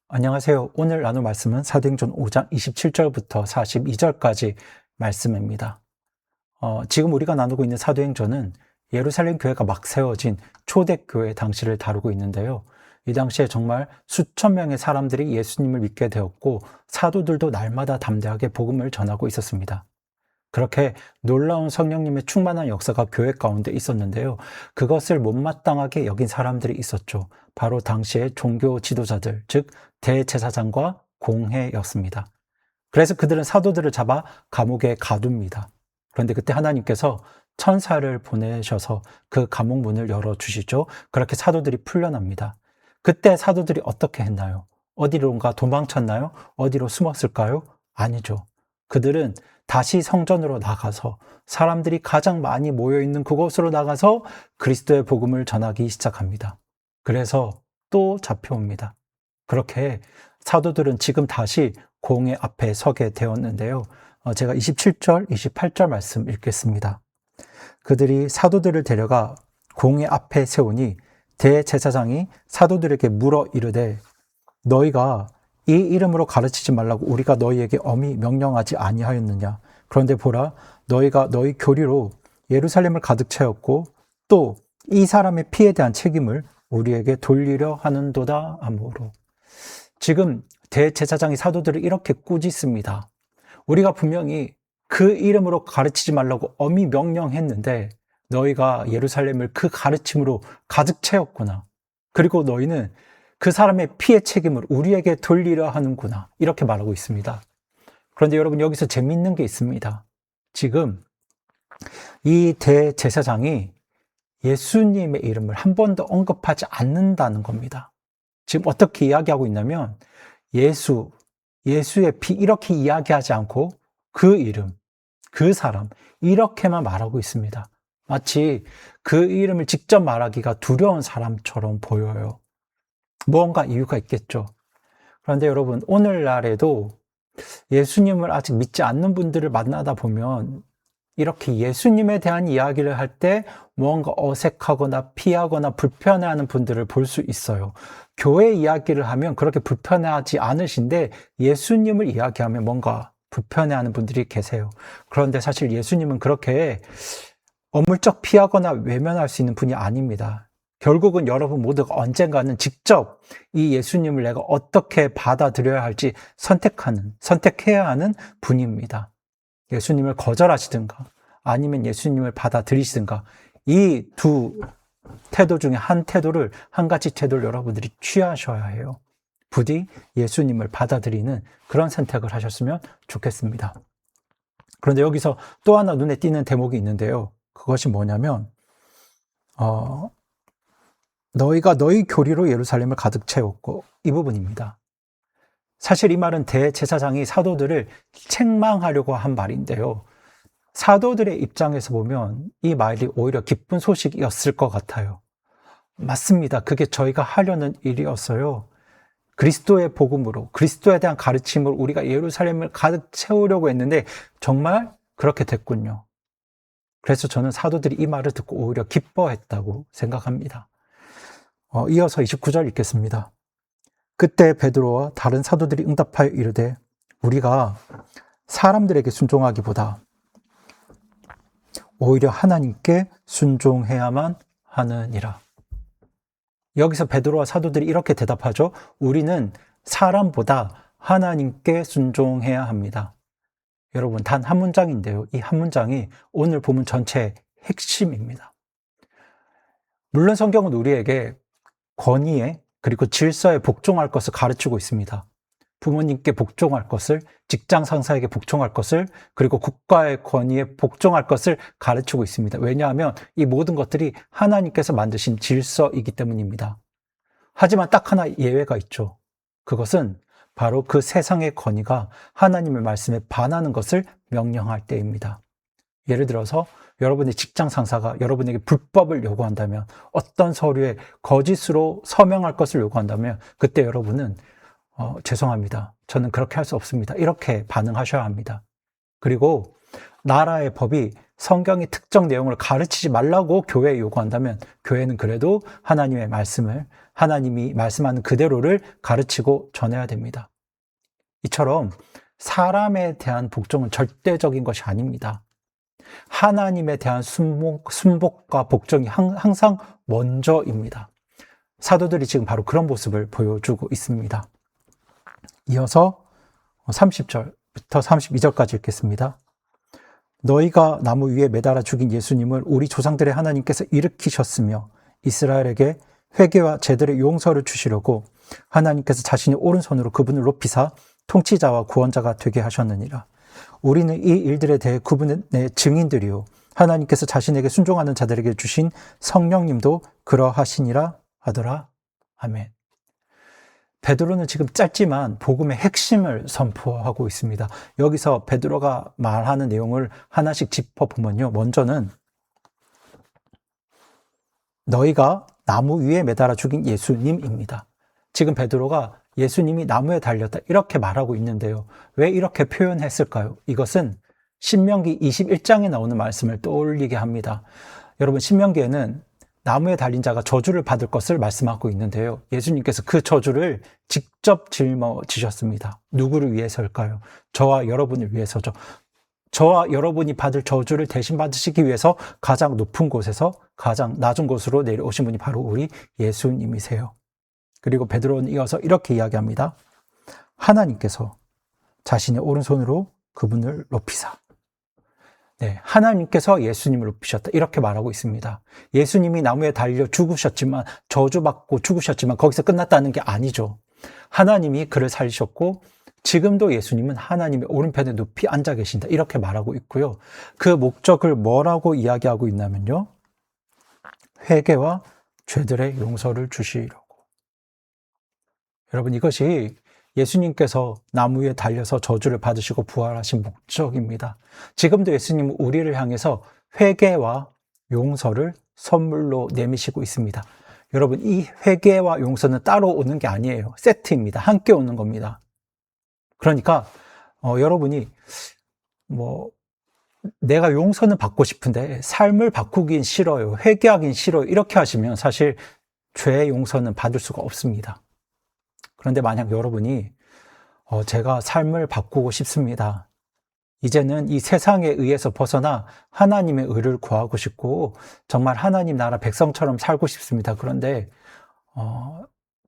안녕하세요. 오늘 나눌 말씀은 사도행전 5장 27절부터 42절까지 말씀입니다. 지금 우리가 나누고 있는 사도행전은 예루살렘 교회가 막 세워진 초대교회 당시를 다루고 있는데요. 이 당시에 정말 수천 명의 사람들이 예수님을 믿게 되었고 사도들도 날마다 담대하게 복음을 전하고 있었습니다. 그렇게 놀라운 성령님의 충만한 역사가 교회 가운데 있었는데요. 그것을 못마땅하게 여긴 사람들이 있었죠. 바로 당시의 종교 지도자들, 즉 대제사장과 공회였습니다. 그래서 그들은 사도들을 잡아 감옥에 가둡니다. 그런데 그때 하나님께서 천사를 보내셔서 그 감옥 문을 열어주시죠. 그렇게 사도들이 풀려납니다. 그때 사도들이 어떻게 했나요? 어디론가 도망쳤나요? 어디로 숨었을까요? 아니죠. 그들은 다시 성전으로 나가서 사람들이 가장 많이 모여있는 그곳으로 나가서 그리스도의 복음을 전하기 시작합니다. 그래서 또 잡혀옵니다. 그렇게 사도들은 지금 다시 공회 앞에 서게 되었는데요. 제가 27절, 28절 말씀 읽겠습니다. 그들이 사도들을 데려가 공회 앞에 세우니 대제사장이 사도들에게 물어 이르되 너희가 이 이름으로 가르치지 말라고 우리가 너희에게 엄히 명령하지 아니하였느냐. 그런데 보라, 너희가 너희 교리로 예루살렘을 가득 채웠고 또 이 사람의 피에 대한 책임을 우리에게 돌리려 하는도다 하므로. 지금 대제사장이 사도들을 이렇게 꾸짖습니다. 우리가 분명히 그 이름으로 가르치지 말라고 엄히 명령했는데 너희가 예루살렘을 그 가르침으로 가득 채웠구나. 그리고 너희는 그 사람의 피의 책임을 우리에게 돌리려 하는구나. 이렇게 말하고 있습니다. 그런데 여러분 여기서 재미있는 게 있습니다. 지금 이 대제사장이 예수님의 이름을 한 번도 언급하지 않는다는 겁니다. 지금 어떻게 이야기하고 있냐면 예수의 피 이렇게 이야기하지 않고 그 이름, 그 사람 이렇게만 말하고 있습니다. 마치 그 이름을 직접 말하기가 두려운 사람처럼 보여요. 무언가 이유가 있겠죠. 그런데 여러분 오늘날에도 예수님을 아직 믿지 않는 분들을 만나다 보면 이렇게 예수님에 대한 이야기를 할 때 뭔가 어색하거나 피하거나 불편해하는 분들을 볼 수 있어요. 교회 이야기를 하면 그렇게 불편해하지 않으신데 예수님을 이야기하면 뭔가 불편해하는 분들이 계세요. 그런데 사실 예수님은 그렇게 어물쩍 피하거나 외면할 수 있는 분이 아닙니다. 결국은 여러분 모두가 언젠가는 직접 이 예수님을 내가 어떻게 받아들여야 할지 선택해야 하는 분입니다. 예수님을 거절하시든가 아니면 예수님을 받아들이시든가 이 두 태도 중에 한 가지 태도를 여러분들이 취하셔야 해요. 부디 예수님을 받아들이는 그런 선택을 하셨으면 좋겠습니다. 그런데 여기서 또 하나 눈에 띄는 대목이 있는데요. 그것이 뭐냐면 너희가 너희 교리로 예루살렘을 가득 채웠고 이 부분입니다. 사실 이 말은 대제사장이 사도들을 책망하려고 한 말인데요. 사도들의 입장에서 보면 이 말이 오히려 기쁜 소식이었을 것 같아요. 맞습니다. 그게 저희가 하려는 일이었어요. 그리스도의 복음으로, 그리스도에 대한 가르침으로 우리가 예루살렘을 가득 채우려고 했는데 정말 그렇게 됐군요. 그래서 저는 사도들이 이 말을 듣고 오히려 기뻐했다고 생각합니다. 이어서 29절 읽겠습니다. 그때 베드로와 다른 사도들이 응답하여 이르되 우리가 사람들에게 순종하기보다 오히려 하나님께 순종해야만 하느니라. 여기서 베드로와 사도들이 이렇게 대답하죠. 우리는 사람보다 하나님께 순종해야 합니다. 여러분 단 한 문장인데요. 이 한 문장이 오늘 본문 전체의 핵심입니다. 물론 성경은 우리에게 권위에 그리고 질서에 복종할 것을 가르치고 있습니다. 부모님께 복종할 것을, 직장 상사에게 복종할 것을, 그리고 국가의 권위에 복종할 것을 가르치고 있습니다. 왜냐하면 이 모든 것들이 하나님께서 만드신 질서이기 때문입니다. 하지만 딱 하나 예외가 있죠. 그것은 바로 그 세상의 권위가 하나님의 말씀에 반하는 것을 명령할 때입니다. 예를 들어서 여러분의 직장 상사가 여러분에게 불법을 요구한다면, 어떤 서류에 거짓으로 서명할 것을 요구한다면 그때 여러분은 죄송합니다. 저는 그렇게 할 수 없습니다. 이렇게 반응하셔야 합니다. 그리고 나라의 법이 성경의 특정 내용을 가르치지 말라고 교회에 요구한다면 교회는 그래도 하나님의 말씀을 하나님이 말씀하는 그대로를 가르치고 전해야 됩니다. 이처럼 사람에 대한 복종은 절대적인 것이 아닙니다. 하나님에 대한 순복과 복종이 항상 먼저입니다. 사도들이 지금 바로 그런 모습을 보여주고 있습니다. 이어서 30절부터 32절까지 읽겠습니다. 너희가 나무 위에 매달아 죽인 예수님을 우리 조상들의 하나님께서 일으키셨으며 이스라엘에게 회개와 제들의 용서를 주시려고 하나님께서 자신의 오른손으로 그분을 높이사 통치자와 구원자가 되게 하셨느니라. 우리는 이 일들에 대해 그분의 증인들이요 하나님께서 자신에게 순종하는 자들에게 주신 성령님도 그러하시니라 하더라. 아멘. 베드로는 지금 짧지만 복음의 핵심을 선포하고 있습니다. 여기서 베드로가 말하는 내용을 하나씩 짚어보면요. 먼저는 너희가 나무 위에 매달아 죽인 예수님입니다. 지금 베드로가 예수님이 나무에 달렸다 이렇게 말하고 있는데요. 왜 이렇게 표현했을까요? 이것은 신명기 21장에 나오는 말씀을 떠올리게 합니다. 여러분, 신명기에는 나무에 달린 자가 저주를 받을 것을 말씀하고 있는데요. 예수님께서 그 저주를 직접 짊어지셨습니다. 누구를 위해서일까요? 저와 여러분을 위해서죠. 저와 여러분이 받을 저주를 대신 받으시기 위해서 가장 높은 곳에서 가장 낮은 곳으로 내려오신 분이 바로 우리 예수님이세요. 그리고 베드로는 이어서 이렇게 이야기합니다. 하나님께서 자신의 오른손으로 그분을 높이사. 네, 하나님께서 예수님을 높이셨다. 이렇게 말하고 있습니다. 예수님이 나무에 달려 죽으셨지만, 저주받고 죽으셨지만 거기서 끝났다는 게 아니죠. 하나님이 그를 살리셨고 지금도 예수님은 하나님의 오른편에 높이 앉아 계신다. 이렇게 말하고 있고요. 그 목적을 뭐라고 이야기하고 있냐면요. 회개와 죄들의 용서를 주시려고. 여러분, 이것이 예수님께서 나무 위에 달려서 저주를 받으시고 부활하신 목적입니다. 지금도 예수님은 우리를 향해서 회개와 용서를 선물로 내미시고 있습니다. 여러분, 이 회개와 용서는 따로 오는 게 아니에요. 세트입니다. 함께 오는 겁니다. 그러니까 여러분이 내가 용서는 받고 싶은데 삶을 바꾸긴 싫어요. 회개하긴 싫어요. 이렇게 하시면 사실 죄의 용서는 받을 수가 없습니다. 그런데 만약 여러분이 제가 삶을 바꾸고 싶습니다. 이제는 이 세상에 의해서 벗어나 하나님의 의를 구하고 싶고 정말 하나님 나라 백성처럼 살고 싶습니다. 그런데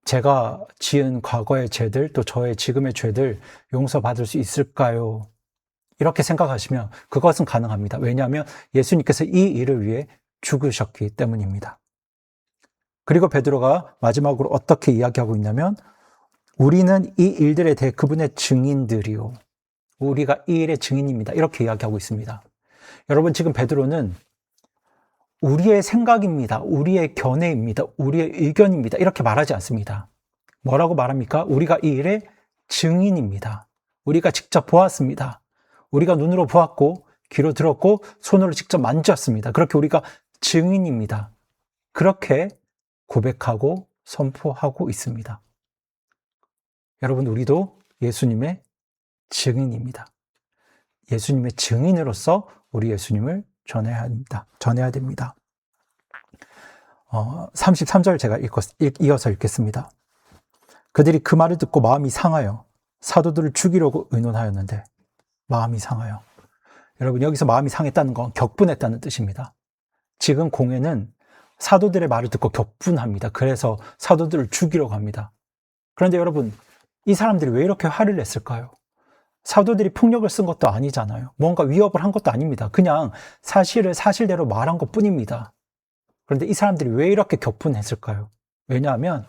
제가 지은 과거의 죄들 또 저의 지금의 죄들 용서받을 수 있을까요? 이렇게 생각하시면 그것은 가능합니다. 왜냐하면 예수님께서 이 일을 위해 죽으셨기 때문입니다. 그리고 베드로가 마지막으로 어떻게 이야기하고 있냐면 우리는 이 일들에 대해 그분의 증인들이요. 우리가 이 일의 증인입니다. 이렇게 이야기하고 있습니다. 여러분, 지금 베드로는 우리의 생각입니다. 우리의 견해입니다. 우리의 의견입니다. 이렇게 말하지 않습니다. 뭐라고 말합니까? 우리가 이 일의 증인입니다. 우리가 직접 보았습니다. 우리가 눈으로 보았고 귀로 들었고 손으로 직접 만졌습니다. 그렇게 우리가 증인입니다. 그렇게 고백하고 선포하고 있습니다. 여러분, 우리도 예수님의 증인입니다. 예수님의 증인으로서 우리 예수님을 전해야 됩니다. 33절 제가 이어서 읽겠습니다. 그들이 그 말을 듣고 마음이 상하여 사도들을 죽이려고 의논하였는데 마음이 상하여. 여러분, 여기서 마음이 상했다는 건 격분했다는 뜻입니다. 지금 공회는 사도들의 말을 듣고 격분합니다. 그래서 사도들을 죽이려고 합니다. 그런데 여러분, 이 사람들이 왜 이렇게 화를 냈을까요? 사도들이 폭력을 쓴 것도 아니잖아요. 뭔가 위협을 한 것도 아닙니다. 그냥 사실을 사실대로 말한 것 뿐입니다. 그런데 이 사람들이 왜 이렇게 격분했을까요? 왜냐하면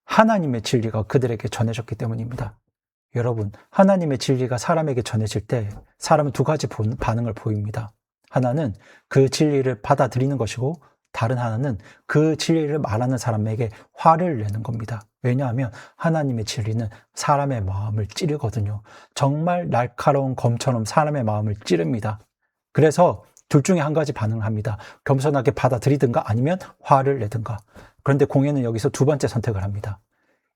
하나님의 진리가 그들에게 전해졌기 때문입니다. 여러분, 하나님의 진리가 사람에게 전해질 때 사람은 두 가지 반응을 보입니다. 하나는 그 진리를 받아들이는 것이고 다른 하나는 그 진리를 말하는 사람에게 화를 내는 겁니다. 왜냐하면 하나님의 진리는 사람의 마음을 찌르거든요. 정말 날카로운 검처럼 사람의 마음을 찌릅니다. 그래서 둘 중에 한 가지 반응을 합니다. 겸손하게 받아들이든가 아니면 화를 내든가. 그런데 공예는 여기서 두 번째 선택을 합니다.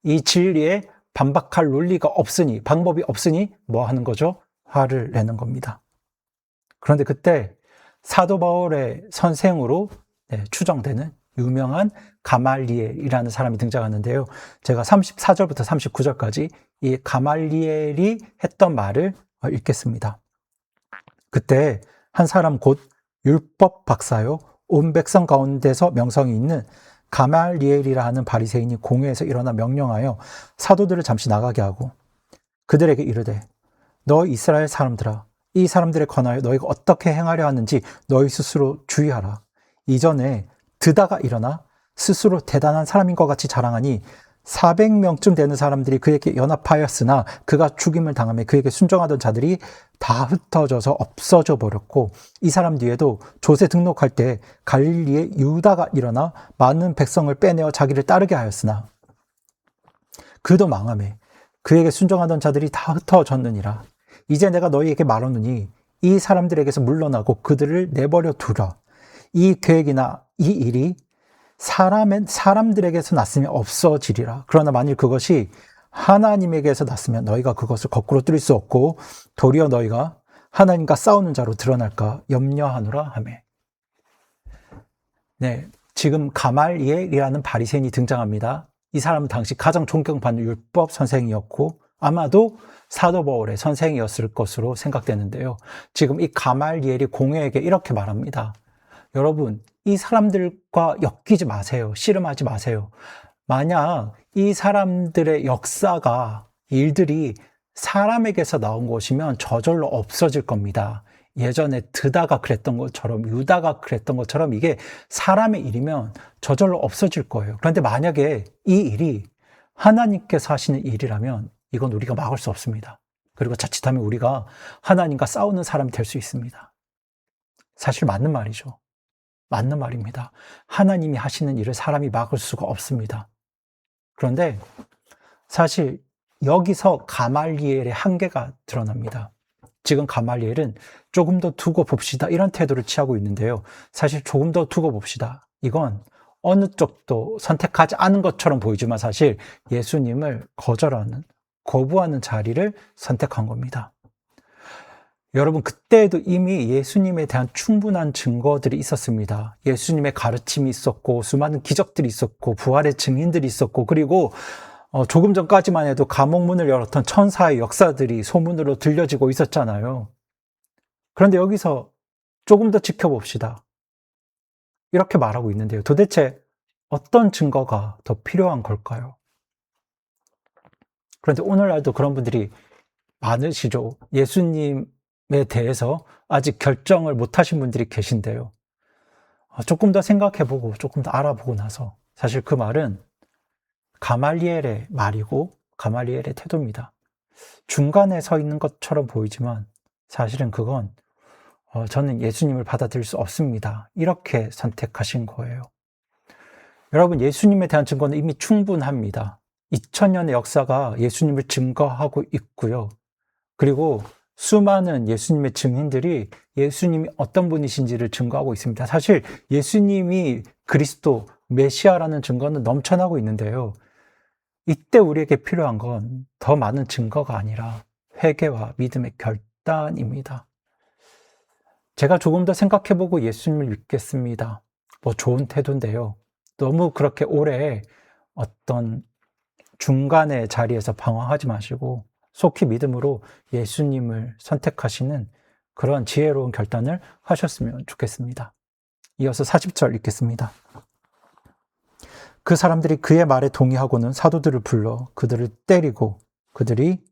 이 진리에 반박할 논리가 없으니, 방법이 없으니 뭐 하는 거죠? 화를 내는 겁니다. 그런데 그때 사도 바울의 선생으로 추정되는 유명한 가말리엘이라는 사람이 등장하는데요. 제가 34절부터 39절까지 이 가말리엘이 했던 말을 읽겠습니다. 그때 한 사람 곧 율법 박사요 온 백성 가운데서 명성이 있는 가말리엘이라 하는 바리새인이 공회에서 일어나 명령하여 사도들을 잠시 나가게 하고 그들에게 이르되 너 이스라엘 사람들아 이 사람들에 관하여 너희가 어떻게 행하려 하는지 너희 스스로 주의하라. 이전에 드다가 일어나 스스로 대단한 사람인 것 같이 자랑하니 400명쯤 되는 사람들이 그에게 연합하였으나 그가 죽임을 당하며 그에게 순종하던 자들이 다 흩어져서 없어져 버렸고 이 사람 뒤에도 롯에 등록할 때 갈릴리에 유다가 일어나 많은 백성을 빼내어 자기를 따르게 하였으나 그도 망하며 그에게 순종하던 자들이 다 흩어졌느니라. 이제 내가 너희에게 말하노니 이 사람들에게서 물러나고 그들을 내버려 두라. 이 계획이나 이 일이 사람들에게서 났으면 없어지리라. 그러나 만일 그것이 하나님에게서 났으면 너희가 그것을 거꾸로 뚫을 수 없고 도리어 너희가 하나님과 싸우는 자로 드러날까 염려하노라 하매. 네, 지금 가말리엘이라는 바리새인이 등장합니다. 이 사람은 당시 가장 존경받는 율법 선생이었고 아마도 사도 바울의 선생이었을 것으로 생각되는데요. 지금 이 가말리엘이 공회에게 이렇게 말합니다. 여러분, 이 사람들과 엮이지 마세요. 씨름하지 마세요. 만약 이 사람들의 역사가, 일들이 사람에게서 나온 것이면 저절로 없어질 겁니다. 예전에 드다가 그랬던 것처럼, 유다가 그랬던 것처럼 이게 사람의 일이면 저절로 없어질 거예요. 그런데 만약에 이 일이 하나님께서 하시는 일이라면 이건 우리가 막을 수 없습니다. 그리고 자칫하면 우리가 하나님과 싸우는 사람이 될 수 있습니다. 사실 맞는 말이죠. 맞는 말입니다. 하나님이 하시는 일을 사람이 막을 수가 없습니다. 그런데 사실 여기서 가말리엘의 한계가 드러납니다. 지금 가말리엘은 조금 더 두고 봅시다 이런 태도를 취하고 있는데요. 사실 조금 더 두고 봅시다. 이건 어느 쪽도 선택하지 않은 것처럼 보이지만 사실 예수님을 거부하는 자리를 선택한 겁니다. 여러분, 그때에도 이미 예수님에 대한 충분한 증거들이 있었습니다. 예수님의 가르침이 있었고 수많은 기적들이 있었고 부활의 증인들이 있었고 그리고 조금 전까지만 해도 감옥문을 열었던 천사의 역사들이 소문으로 들려지고 있었잖아요. 그런데 여기서 조금 더 지켜봅시다. 이렇게 말하고 있는데요. 도대체 어떤 증거가 더 필요한 걸까요? 그런데 오늘날도 그런 분들이 많으시죠. 예수님에 대해서 아직 결정을 못 하신 분들이 계신데요. 조금 더 생각해보고 조금 더 알아보고 나서 사실 그 말은 가말리엘의 말이고 가말리엘의 태도입니다. 중간에 서 있는 것처럼 보이지만 사실은 그건 저는 예수님을 받아들일 수 없습니다. 이렇게 선택하신 거예요. 여러분, 예수님에 대한 증거는 이미 충분합니다. 2000년의 역사가 예수님을 증거하고 있고요. 그리고 수많은 예수님의 증인들이 예수님이 어떤 분이신지를 증거하고 있습니다. 사실 예수님이 그리스도, 메시아라는 증거는 넘쳐나고 있는데요. 이때 우리에게 필요한 건 더 많은 증거가 아니라 회개와 믿음의 결단입니다. 제가 조금 더 생각해보고 예수님을 믿겠습니다. 좋은 태도인데요. 너무 그렇게 오래 어떤 중간의 자리에서 방황하지 마시고 속히 믿음으로 예수님을 선택하시는 그런 지혜로운 결단을 하셨으면 좋겠습니다. 이어서 40절 읽겠습니다. 그 사람들이 그의 말에 동의하고는 사도들을 불러 그들을 때리고 그들이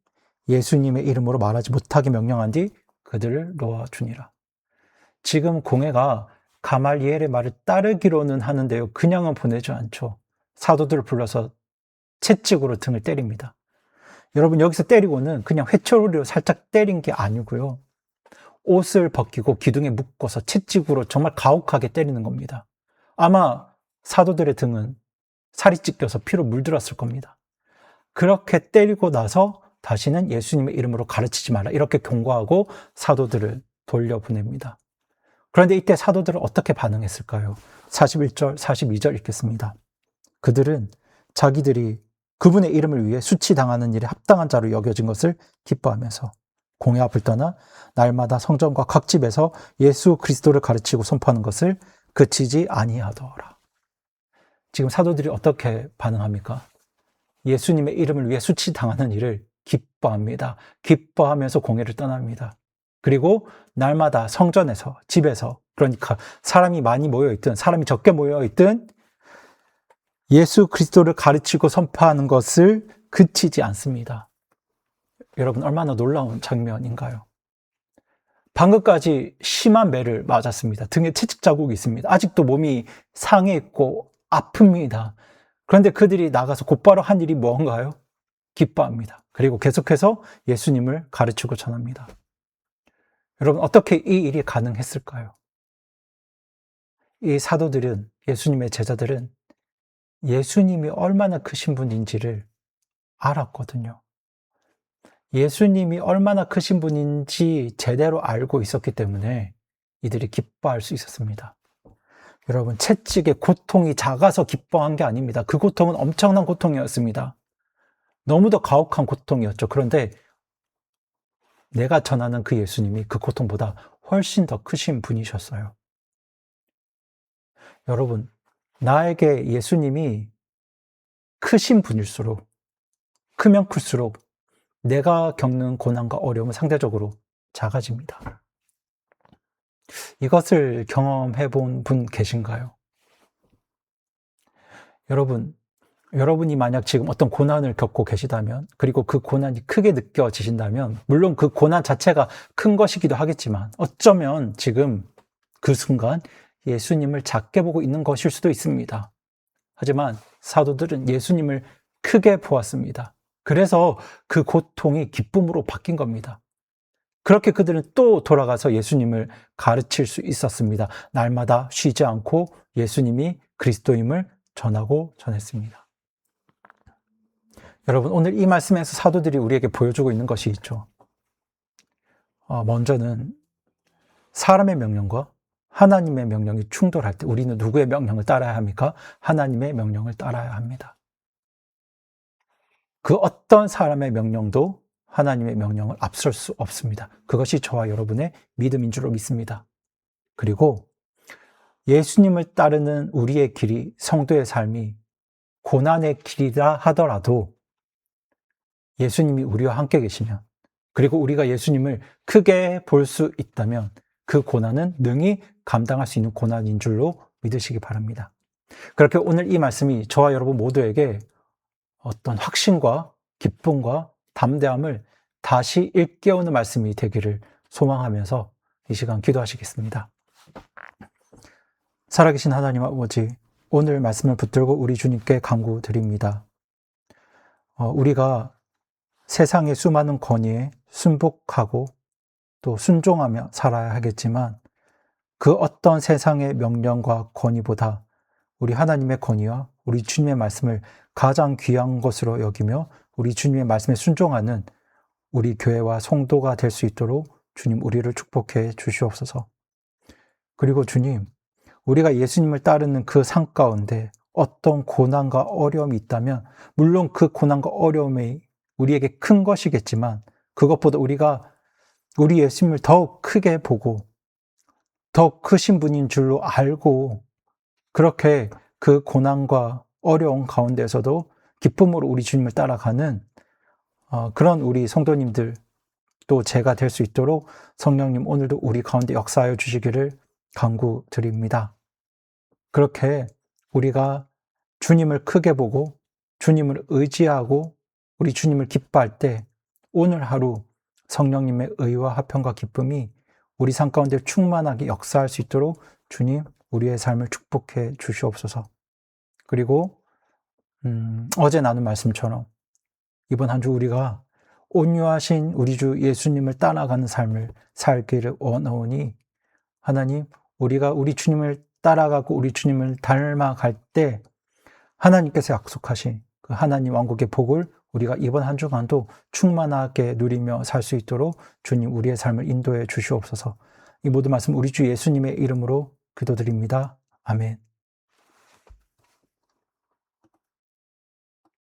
예수님의 이름으로 말하지 못하게 명령한 뒤 그들을 놓아주니라. 지금 공회가 가말리엘의 말을 따르기로는 하는데요. 그냥은 보내지 않죠. 사도들을 불러서 채찍으로 등을 때립니다. 여러분, 여기서 때리고는 그냥 회초리로 살짝 때린 게 아니고요. 옷을 벗기고 기둥에 묶어서 채찍으로 정말 가혹하게 때리는 겁니다. 아마 사도들의 등은 살이 찢겨서 피로 물들었을 겁니다. 그렇게 때리고 나서 다시는 예수님의 이름으로 가르치지 마라 이렇게 경고하고 사도들을 돌려보냅니다. 그런데 이때 사도들은 어떻게 반응했을까요? 41절, 42절 읽겠습니다. 그들은 자기들이 그분의 이름을 위해 수치당하는 일에 합당한 자로 여겨진 것을 기뻐하면서 공회 앞을 떠나 날마다 성전과 각 집에서 예수 그리스도를 가르치고 선포하는 것을 그치지 아니하더라. 지금 사도들이 어떻게 반응합니까? 예수님의 이름을 위해 수치당하는 일을 기뻐합니다. 기뻐하면서 공회를 떠납니다. 그리고 날마다 성전에서, 집에서, 그러니까 사람이 많이 모여있든 사람이 적게 모여있든 예수 그리스도를 가르치고 선포하는 것을 그치지 않습니다. 여러분, 얼마나 놀라운 장면인가요? 방금까지 심한 매를 맞았습니다. 등에 채찍 자국이 있습니다. 아직도 몸이 상해 있고 아픕니다. 그런데 그들이 나가서 곧바로 한 일이 뭔가요? 기뻐합니다. 그리고 계속해서 예수님을 가르치고 전합니다. 여러분, 어떻게 이 일이 가능했을까요? 이 사도들은, 예수님의 제자들은 예수님이 얼마나 크신 분인지를 알았거든요. 예수님이 얼마나 크신 분인지 제대로 알고 있었기 때문에 이들이 기뻐할 수 있었습니다. 여러분, 채찍의 고통이 작아서 기뻐한 게 아닙니다. 그 고통은 엄청난 고통이었습니다. 너무도 가혹한 고통이었죠. 그런데 내가 전하는 그 예수님이 그 고통보다 훨씬 더 크신 분이셨어요. 여러분, 나에게 예수님이 크신 분일수록, 크면 클수록 내가 겪는 고난과 어려움은 상대적으로 작아집니다. 이것을 경험해 본 분 계신가요? 여러분이 만약 지금 어떤 고난을 겪고 계시다면, 그리고 그 고난이 크게 느껴지신다면, 물론 그 고난 자체가 큰 것이기도 하겠지만, 어쩌면 지금 그 순간 예수님을 작게 보고 있는 것일 수도 있습니다. 하지만 사도들은 예수님을 크게 보았습니다. 그래서 그 고통이 기쁨으로 바뀐 겁니다. 그렇게 그들은 또 돌아가서 예수님을 가르칠 수 있었습니다. 날마다 쉬지 않고 예수님이 그리스도임을 전하고 전했습니다. 여러분, 오늘 이 말씀에서 사도들이 우리에게 보여주고 있는 것이 있죠. 먼저는 사람의 명령과 하나님의 명령이 충돌할 때 우리는 누구의 명령을 따라야 합니까? 하나님의 명령을 따라야 합니다. 그 어떤 사람의 명령도 하나님의 명령을 앞설 수 없습니다. 그것이 저와 여러분의 믿음인 줄로 믿습니다. 그리고 예수님을 따르는 우리의 길이, 성도의 삶이 고난의 길이라 하더라도 예수님이 우리와 함께 계시면, 그리고 우리가 예수님을 크게 볼 수 있다면 그 고난은 능히 감당할 수 있는 고난인 줄로 믿으시기 바랍니다. 그렇게 오늘 이 말씀이 저와 여러분 모두에게 어떤 확신과 기쁨과 담대함을 다시 일깨우는 말씀이 되기를 소망하면서 이 시간 기도하시겠습니다. 살아계신 하나님 아버지, 오늘 말씀을 붙들고 우리 주님께 간구드립니다. 우리가 세상의 수많은 권위에 순복하고 또 순종하며 살아야 하겠지만 그 어떤 세상의 명령과 권위보다 우리 하나님의 권위와 우리 주님의 말씀을 가장 귀한 것으로 여기며 우리 주님의 말씀에 순종하는 우리 교회와 성도가 될 수 있도록 주님 우리를 축복해 주시옵소서. 그리고 주님, 우리가 예수님을 따르는 그 삶 가운데 어떤 고난과 어려움이 있다면 물론 그 고난과 어려움이 우리에게 큰 것이겠지만 그것보다 우리가 우리 예수님을 더욱 크게 보고 더 크신 분인 줄로 알고 그렇게 그 고난과 어려움 가운데서도 기쁨으로 우리 주님을 따라가는 그런 우리 성도님들 또 제가 될 수 있도록 성령님 오늘도 우리 가운데 역사하여 주시기를 간구드립니다. 그렇게 우리가 주님을 크게 보고 주님을 의지하고 우리 주님을 기뻐할 때 오늘 하루 성령님의 의와 화평과 기쁨이 우리 삶 가운데 충만하게 역사할 수 있도록 주님 우리의 삶을 축복해 주시옵소서. 그리고 어제 나눈 말씀처럼 이번 한 주 우리가 온유하신 우리 주 예수님을 따라가는 삶을 살기를 원하오니 하나님, 우리가 우리 주님을 따라가고 우리 주님을 닮아갈 때 하나님께서 약속하신 그 하나님 왕국의 복을 우리가 이번 한 주간도 충만하게 누리며 살 수 있도록 주님 우리의 삶을 인도해 주시옵소서. 이 모든 말씀 우리 주 예수님의 이름으로 기도드립니다. 아멘.